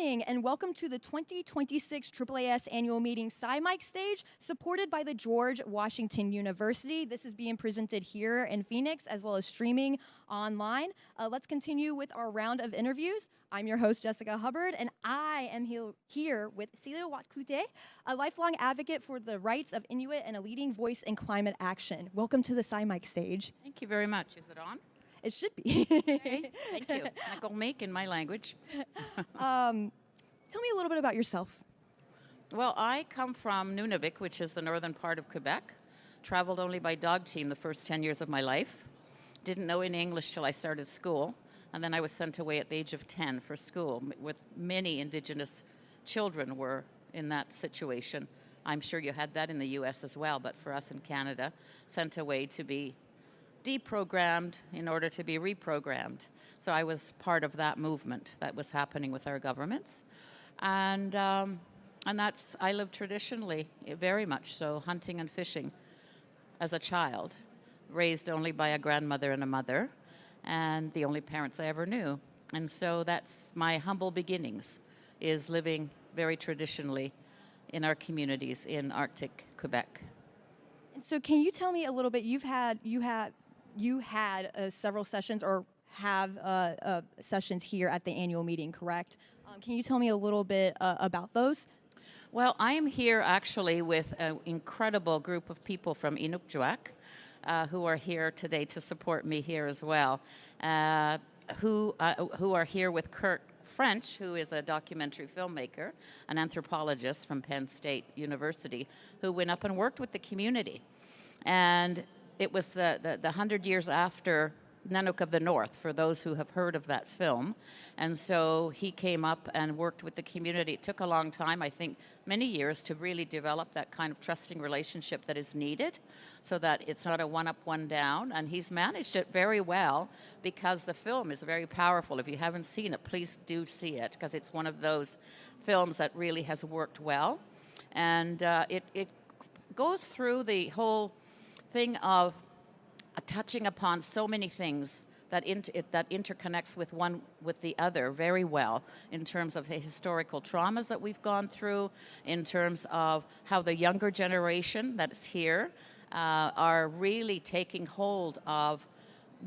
morning and welcome to the 2026 AAAS annual meeting SciMike stage supported by the George Washington University. This is being presented here in Phoenix as well as streaming online. Let's continue with our round of interviews. I'm your host, Jessica Hubbard, and I am here with Silla Watt-Cloutier, a lifelong advocate for the rights of Inuit and a leading voice in climate action. Welcome to the SciMike stage. Thank you very much. Is it on? It should be. Okay, thank you. Nakolmik in my language. Tell me a little bit about yourself. Well, I come from Nunavik, which is the northern part of Quebec. Traveled only by dog team the first 10 years of my life. Didn't know any English till I started school. And then I was sent away at the age of 10 for school. With many Indigenous children were in that situation. I'm sure you had that in the U.S. as well, but for us in Canada, sent away to be deprogrammed in order to be reprogrammed. So I was part of that movement that was happening with our governments. And that's, I lived traditionally, very much so, hunting and fishing as a child, raised only by a grandmother and a mother, and the only parents I ever knew. And so that's my humble beginnings, is living very traditionally in our communities in Arctic Quebec. And so can you tell me a little bit, you had several sessions or have sessions here at the annual meeting, correct? Can you tell me a little bit about those? Well, I am here actually with an incredible group of people from Inuit who are here today to support me here as well, who are here with Kurt French, who is a documentary filmmaker, an anthropologist from Penn State University, who went up and worked with the community. And it was the 100 years after Nanook of the North, for those who have heard of that film. And so he came up and worked with the community. It took a long time, I think many years, to really develop that kind of trusting relationship that is needed so that it's not a one up, one down. And he's managed it very well because the film is very powerful. If you haven't seen it, please do see it, because it's one of those films that really has worked well. And it goes through the whole thing of touching upon so many things that interconnects with the other very well, in terms of the historical traumas that we've gone through, in terms of how the younger generation that's here are really taking hold of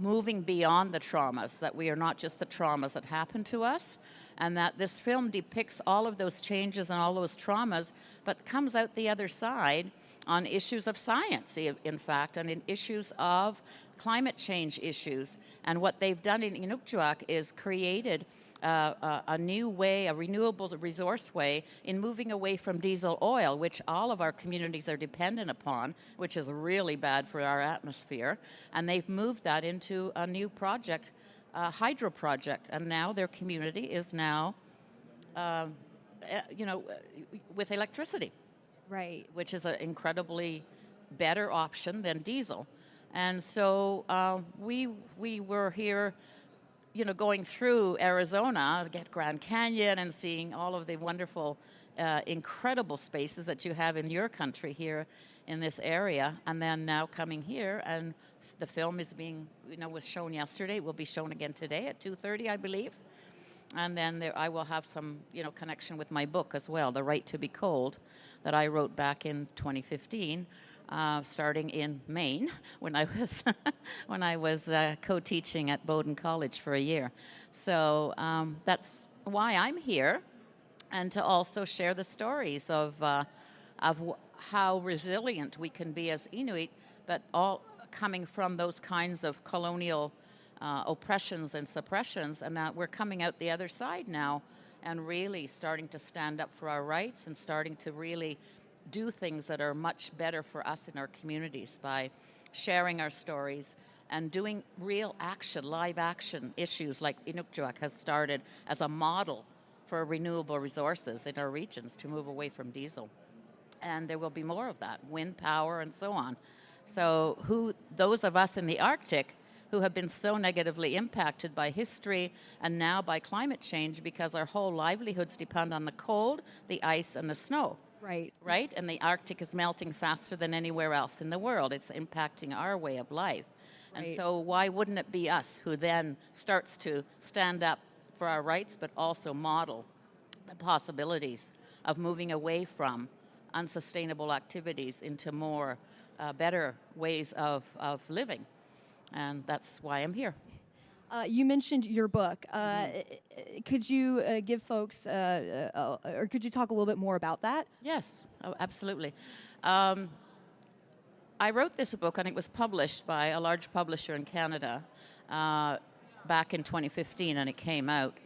moving beyond the traumas, that we are not just the traumas that happen to us, and that this film depicts all of those changes and all those traumas, but comes out the other side on issues of science, in fact, and in issues of climate change issues. And what they've done in Inuktitut is created a new way, a renewable resource way, in moving away from diesel oil, which all of our communities are dependent upon, which is really bad for our atmosphere. And they've moved that into a new project, a hydro project. And now their community is now, with electricity. Right. Which is an incredibly better option than diesel. And so we were here, going through Arizona, get Grand Canyon, and seeing all of the wonderful, incredible spaces that you have in your country here in this area. And then now coming here, and the film is being, was shown yesterday. It will be shown again today at 2:30, I believe. And then I will have some, connection with my book as well, The Right to Be Cold, that I wrote back in 2015, starting in Maine when I was co-teaching at Bowdoin College for a year. So that's why I'm here, and to also share the stories of how resilient we can be as Inuit, but all coming from those kinds of colonial oppressions and suppressions, and that we're coming out the other side now and really starting to stand up for our rights and starting to really do things that are much better for us in our communities by sharing our stories and doing real action, live action issues like Inuktitut has started as a model for renewable resources in our regions to move away from diesel. And there will be more of that, wind power and so on. So those of us in the Arctic who have been so negatively impacted by history and now by climate change, because our whole livelihoods depend on the cold, the ice, and the snow. Right. Right? And the Arctic is melting faster than anywhere else in the world. It's impacting our way of life. Right. And so why wouldn't it be us who then starts to stand up for our rights, but also model the possibilities of moving away from unsustainable activities into more better ways of living. And that's why I'm here. You mentioned your book. Could you give folks, or could you talk a little bit more about that? Yes, oh, absolutely. Um, I wrote this book, and it was published by a large publisher in Canada back in 2015, and it came out.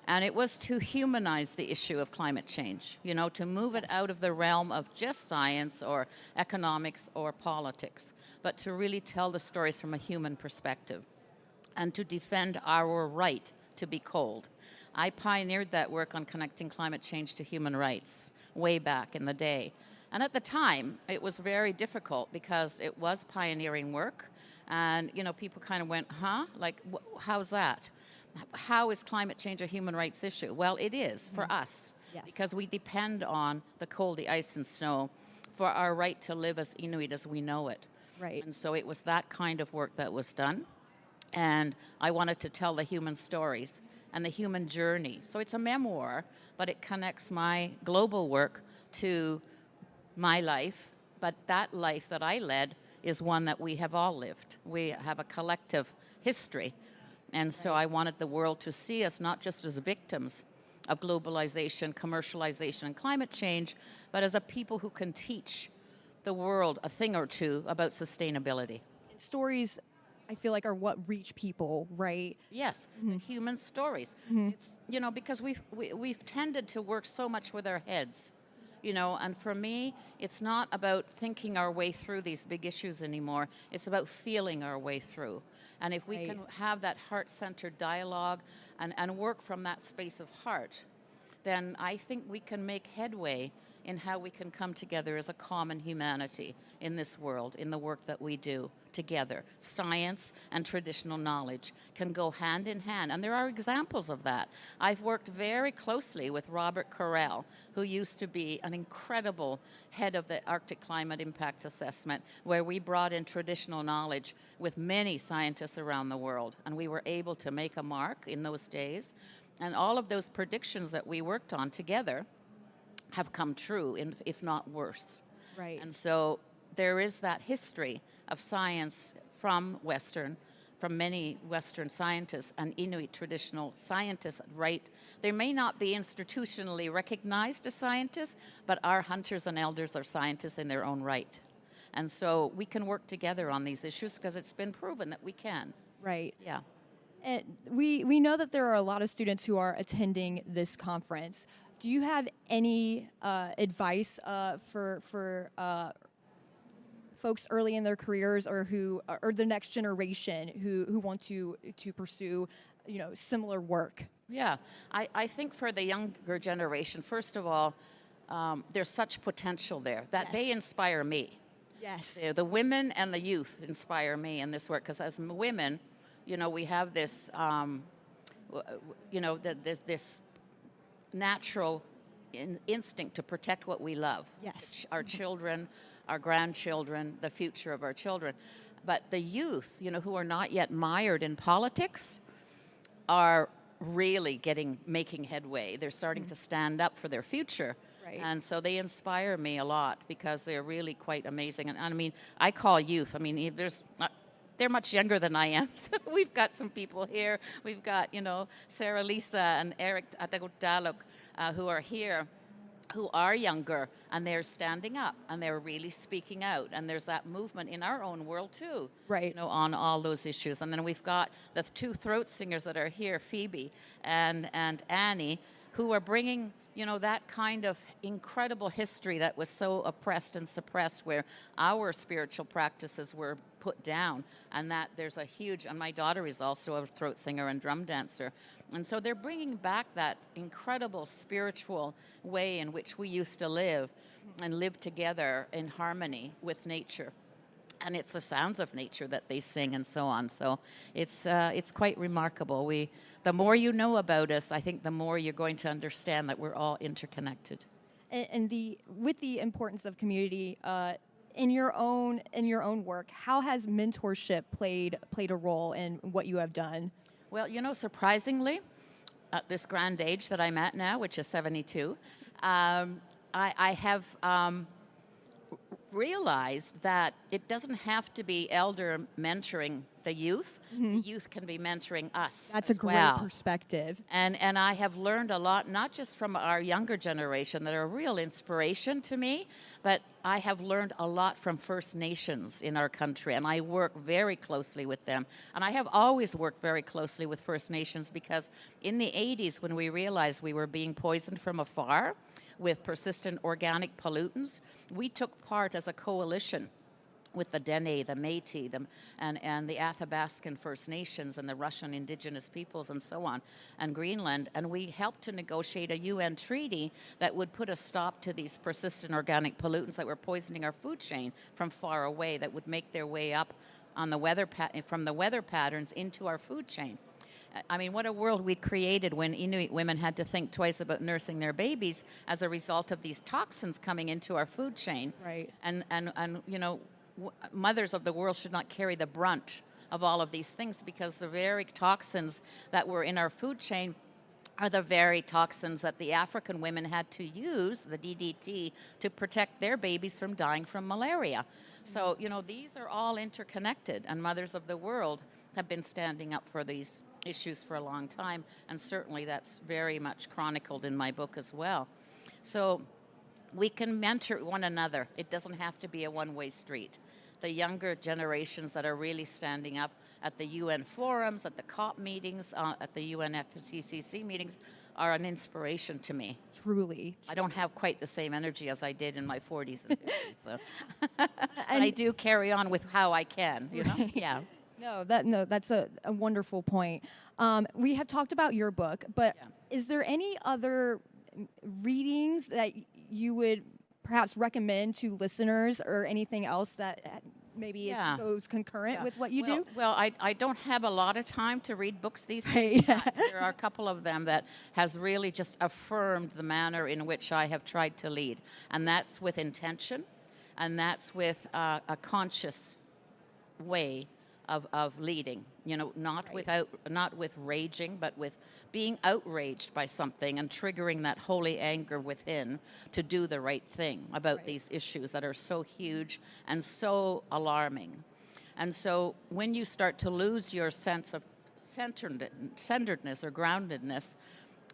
And it was to humanize the issue of climate change, you know, to move it out of the realm of just science or economics or politics, but to really tell the stories from a human perspective and to defend our right to be cold. I pioneered that work on connecting climate change to human rights way back in the day. And at the time, it was very difficult because it was pioneering work. And, you know, people kind of went, huh? Like, how's that? How is climate change a human rights issue? Well, it is for us, Yes. because we depend on the cold, the ice, and snow for our right to live as Inuit as we know it. Right. And so it was that kind of work that was done. And I wanted to tell the human stories and the human journey. So it's a memoir, but it connects my global work to my life. But that life that I led is one that we have all lived. We have a collective history. And so I wanted the world to see us not just as victims of globalization, commercialization, and climate change, but as a people who can teach the world a thing or two about sustainability. Stories, I feel like, are what reach people, right? Yes, the human stories. It's, you know, because we've tended to work so much with our heads, you know, and for me, it's not about thinking our way through these big issues anymore. It's about feeling our way through. And if we can have that heart-centered dialogue and work from that space of heart, then I think we can make headway in how we can come together as a common humanity in this world, in the work that we do together. Science and traditional knowledge can go hand in hand, and there are examples of that. I've worked very closely with Robert Carrell, who used to be an incredible head of the Arctic Climate Impact Assessment, where we brought in traditional knowledge with many scientists around the world, and we were able to make a mark in those days. And all of those predictions that we worked on together have come true, if not worse. Right. And so there is that history of science from many Western scientists and Inuit traditional scientists, right? They may not be institutionally recognized as scientists, but our hunters and elders are scientists in their own right. And so we can work together on these issues because it's been proven that we can. Right. Yeah. And we know that there are a lot of students who are attending this conference. Do you have any advice for folks early in their careers, or the next generation who want to pursue, you know, similar work? Yeah, I think for the younger generation, first of all, there's such potential there that they inspire me. Yes. The women and the youth inspire me in this work, because as women, you know, we have this, you know, this natural instinct to protect what we love. Yes. Our children, our grandchildren, the future of our children. But the youth, you know, who are not yet mired in politics, are really making headway. They're starting to stand up for their future. Right. And so they inspire me a lot because they're really quite amazing. And I mean, I call youth, I mean, they're much younger than I am. So we've got some people here. We've got, you know, Sarah Lisa and Eric Atagutalok, who are here, who are younger, and they're standing up and they're really speaking out. And there's that movement in our own world too, Right. you know, on all those issues. And then we've got the two throat singers that are here, Phoebe and Annie, who are bringing, you know, that kind of incredible history that was so oppressed and suppressed, where our spiritual practices were put down, and that there's a huge, and my daughter is also a throat singer and drum dancer. And so they're bringing back that incredible spiritual way in which we used to live and live together in harmony with nature. And it's the sounds of nature that they sing and so on. So it's quite remarkable. The more you know about us, I think the more you're going to understand that we're all interconnected. And with the importance of community in your own work, how has mentorship played a role in what you have done? Well, you know, surprisingly, at this grand age that I'm at now, which is 72, I have realized that it doesn't have to be elder mentoring the youth. The youth can be mentoring us That's a as great well. perspective. And I have learned a lot, not just from our younger generation that are a real inspiration to me, but I have learned a lot from First Nations in our country, and I work very closely with them. And I have always worked very closely with First Nations because in the 80s, when we realized we were being poisoned from afar with persistent organic pollutants, we took part as a coalition with the Dene, the Métis, and the Athabascan First Nations and the Russian indigenous peoples and so on, and Greenland. And we helped to negotiate a UN treaty that would put a stop to these persistent organic pollutants that were poisoning our food chain from far away, that would make their way up on the weather from the weather patterns into our food chain. I mean, what a world we created when Inuit women had to think twice about nursing their babies as a result of these toxins coming into our food chain. Right. And you know, mothers of the world should not carry the brunt of all of these things, because the very toxins that were in our food chain are the very toxins that the African women had to use, the DDT, to protect their babies from dying from malaria. So, you know, these are all interconnected, and mothers of the world have been standing up for these issues for a long time, and certainly that's very much chronicled in my book as well. So we can mentor one another. It doesn't have to be a one-way street. The younger generations that are really standing up at the UN forums, at the COP meetings, at the UNFCCC meetings are an inspiration to me. Truly. I don't have quite the same energy as I did in my 40s and 50s, so. But I do carry on with how I can, you know? Right. Yeah. No, that's a wonderful point. We have talked about your book, but Yeah. is there any other readings that you would perhaps recommend to listeners, or anything else that maybe goes concurrent with what you do? Well, I don't have a lot of time to read books these Right, days, but there are a couple of them that has really just affirmed the manner in which I have tried to lead. And that's with intention, and that's with a conscious way of leading, you know, not with raging, but with being outraged by something and triggering that holy anger within to do the right thing about these issues that are so huge and so alarming. And so when you start to lose your sense of centeredness or groundedness,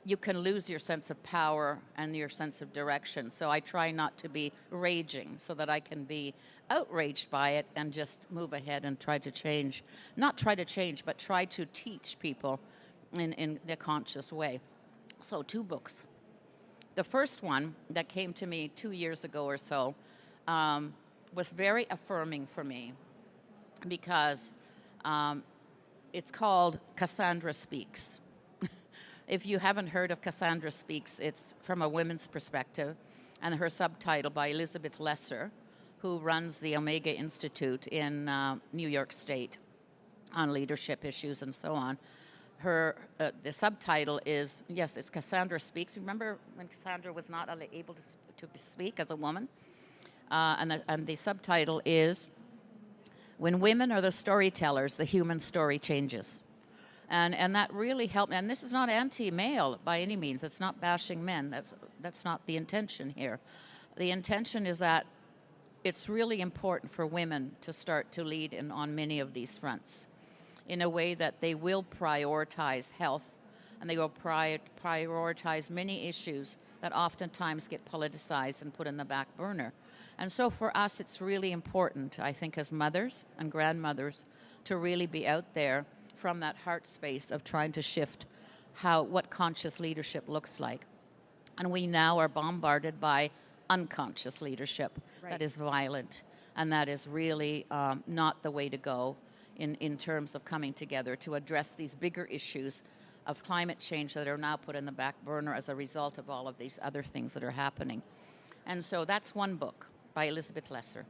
you can lose your sense of power and your sense of direction. So I try not to be raging so that I can be outraged by it and just move ahead and try to change. Not try to change, but try to teach people in the conscious way. So 2 books. The first one that came to me 2 years ago or so was very affirming for me, because it's called Cassandra Speaks. If you haven't heard of Cassandra Speaks, it's from a women's perspective, and her subtitle by Elizabeth Lesser, who runs the Omega Institute in New York State on leadership issues and so on. The subtitle is, yes, it's Cassandra Speaks. Remember when Cassandra was not able to speak as a woman? And the subtitle is, When Women Are the Storytellers, the Human Story Changes. And that really helped. And this is not anti-male by any means. It's not bashing men. That's not the intention here. The intention is that it's really important for women to start to lead on many of these fronts in a way that they will prioritize health, and they will prioritize many issues that oftentimes get politicized and put in the back burner. And so for us, it's really important, I think, as mothers and grandmothers, to really be out there from that heart space of trying to shift what conscious leadership looks like. And we now are bombarded by unconscious leadership that is violent, and that is really not the way to go in terms of coming together to address these bigger issues of climate change that are now put in the back burner as a result of all of these other things that are happening. And so that's one book by Elizabeth Lesser.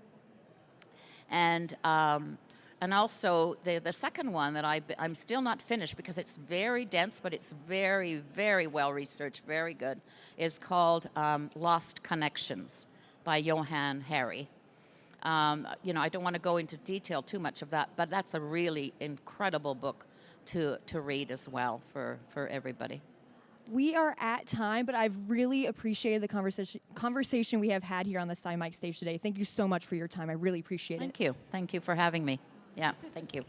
And also the second one that I'm still not finished because it's very dense, but it's very, very well researched, very good, is called Lost Connections by Johann Hari. You know, I don't want to go into detail too much of that, but that's a really incredible book to read as well for everybody. We are at time, but I've really appreciated the conversation we have had here on the SciMike stage today. Thank you so much for your time. I really appreciate it. Thank you. Thank you for having me. Yeah, thank you.